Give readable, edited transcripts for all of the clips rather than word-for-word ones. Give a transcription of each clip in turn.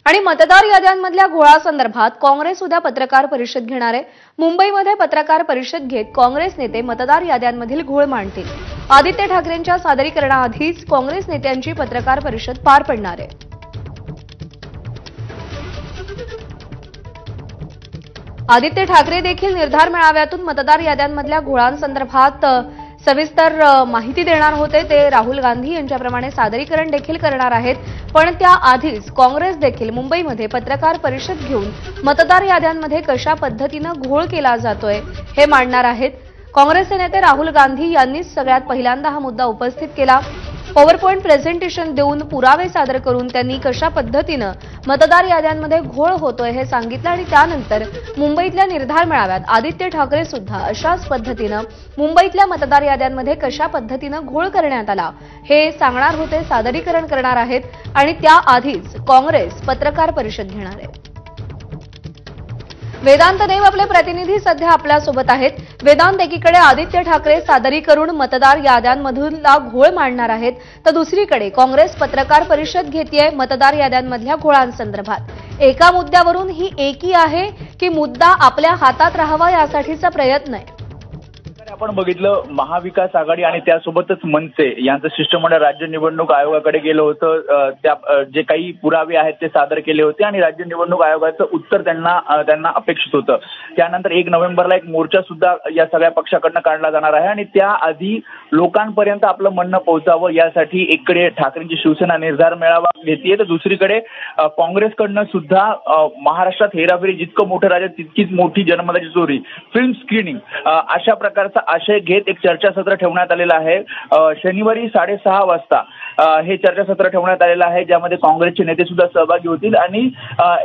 आणि मतदार याद्यांमधल्या घोळासंदर्भात काँग्रेस उद्या पत्रकार परिषद घेणार आहे। मुंबईमध्ये पत्रकार परिषद घेत काँग्रेस नेते मतदार याद्यांमधील घोळ मांडतील। आदित्य ठाकरेंच्या सादरीकरणाआधीच काँग्रेस नेत्यांची पत्रकार परिषद पार पडणार आहे। आदित्य ठाकरे देखील निर्धार मेळाव्यातून मतदार याद्यांमधल्या घोळांसंदर्भात सविस्तर माहिती देणार होते। ते राहुल गांधी यांच्याप्रमाणे सादरीकरण देखील करणार आहेत। पण त्याआधीच काँग्रेस देखील मुंबईमध्ये पत्रकार परिषद घेऊन मतदार याद्यांमध्ये कशा पद्धतीने घोळ केला जातोय हे मांडणार आहेत। काँग्रेसचे नेते राहुल गांधी यांनीच सगळ्यात पहिल्यांदा हा मुद्दा उपस्थित केला। पॉवरपॉइंट प्रेझेंटेशन देऊन पुरावे सादर करून त्यांनी कशा पद्धतीने मतदार याद्यांमध्ये घोळ होतोय हे सांगितलं आणि त्यानंतर मुंबईतल्या निर्धार मेळाव्यात आदित्य ठाकरे सुद्धा अशाच पद्धतीने मुंबईतल्या मतदार याद्यांमध्ये कशा पद्धतीने घोळ करण्यात आला हे सांगणार होते, सादरीकरण करणार आहेत आणि त्याआधीच काँग्रेस पत्रकार परिषद घेणार आहे। वेदांत देव आपले प्रतिनिधी सध्या आपल्यासोबत आहेत। वेदांत, एकीकडे आदित्य ठाकरे सादरीकरण मतदार याद्यांमधला घोळ मांडणार आहेत, तर दुसरीकडे काँग्रेस पत्रकार परिषद घेतेय मतदार याद्यांमधल्या घोळांसंदर्भात। एका मुद्द्यावरून ही एकी आहे की मुद्दा आपल्या हातात राहावा यासाठीचा प्रयत्न आहे? आपण बघितलं, महाविकास आघाडी आणि त्यासोबतच मनसे यांचं शिष्टमंडळ राज्य निवडणूक आयोगाकडे गेलं होतं। त्या जे काही पुरावे आहेत ते सादर केले होते आणि राज्य निवडणूक आयोगाचं उत्तर त्यांना अपेक्षित होतं। त्यानंतर 1 नोव्हेंबरला एक मोर्चा सुद्धा या सगळ्या पक्षाकडनं काढला जाणार आहे आणि त्याआधी लोकांपर्यंत आपलं म्हणणं पोहोचावं यासाठी एकीकडे ठाकरेंची शिवसेना निर्धार मेळावा घेतेय, तर दुसरीकडे काँग्रेसकडनं सुद्धा महाराष्ट्रात हेराफेरी जितकं मोठं राज्य तितकीच मोठी जनमताची चोरी, फिल्म स्क्रीनिंग अशा प्रकारचा आशय घेत एक चर्चासत्र ठेवण्यात आलेलं आहे। शनिवारी 6:30 वाजता हे चर्चासत्र ठेवण्यात आलेलं आहे, ज्यामध्ये काँग्रेसचे नेते सुद्धा सहभागी होतील आणि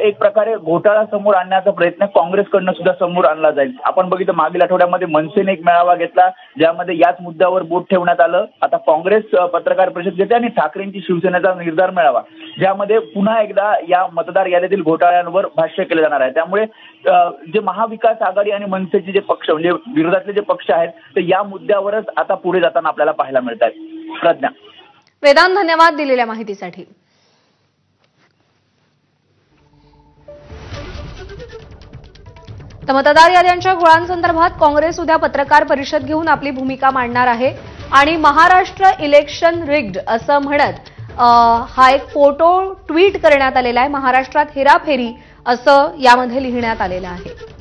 एक प्रकारे घोटाळा समोर आणण्याचा प्रयत्न काँग्रेसकडनं सुद्धा समोर आणला जाईल। आपण बघितलं, मागील आठवड्यामध्ये मनसेने एक मेळावा घेतला ज्यामध्ये याच मुद्द्यावर बोट ठेवण्यात आलं। आता काँग्रेस पत्रकार परिषद घेते आणि ठाकरेंची शिवसेनेचा निर्धार मेळावा, ज्यामध्ये पुन्हा एकदा या मतदार यादीतील घोटाळ्यांवर भाष्य केले जाणार आहे। त्यामुळे जे महाविकास आघाडी आणि मनसेचे जे पक्ष म्हणजे विरोधातले जे पक्ष आहेत ते या मुद्द्यावरच आता पुढे जाताना आपल्याला पाहायला मिळत आहेत। प्रज्ञा। वेदांत, धन्यवाद दिलेल्या माहितीसाठी। तर मतदार याद्यांच्या घोळांसंदर्भात काँग्रेस उद्या पत्रकार परिषद घेऊन आपली भूमिका मांडणार आहे आणि महाराष्ट्र इलेक्शन रिग्ड असं म्हणत हा एक फोटो ट्विट करण्यात आलेला आहे। महाराष्ट्रात हेराफेरी असं यामध्ये लिहिण्यात आलेलं आहे।